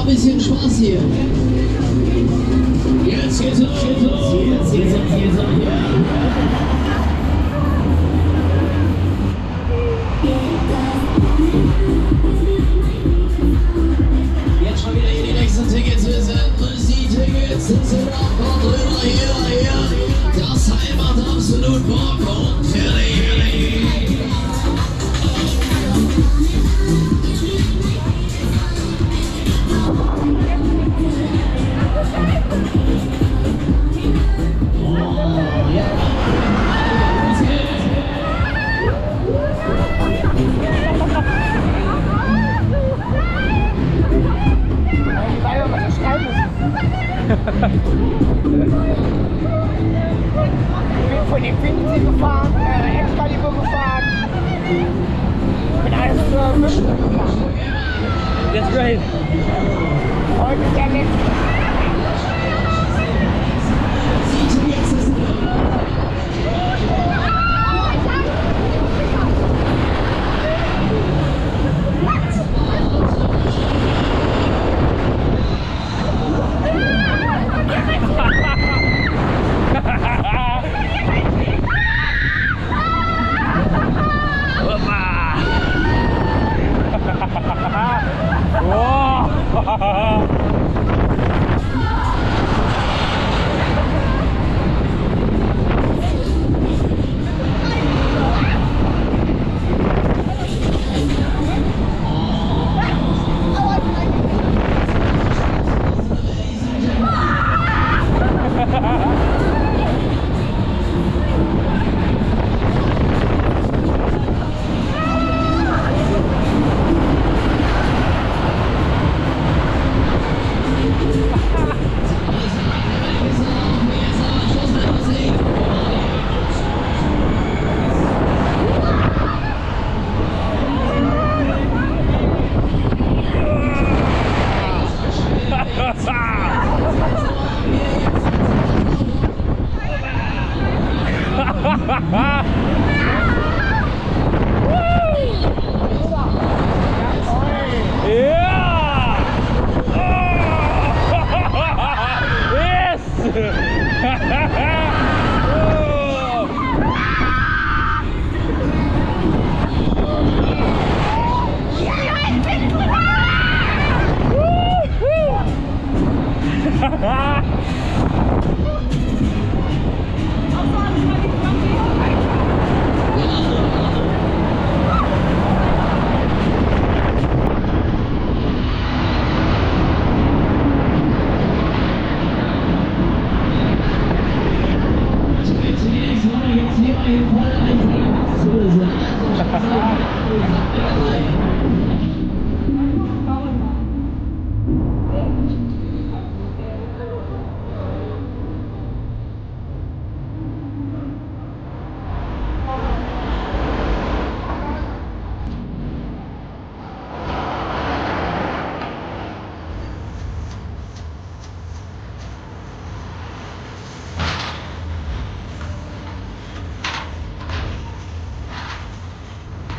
Bisschen Spaß hier. Jetzt geht's los. Jetzt. Jetzt schon wieder hier die nächsten Tickets wissen. Die Tickets sind auch drüber hier. Das Teil macht absolut Bock und fertig. Ich bin von Infinity gefahren, Catalogus gefahren. Ich bin alles für Mischen gefahren. That's great. Heute ist der letzte.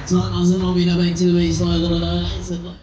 So, dann sind wir wieder back to the base, Leute.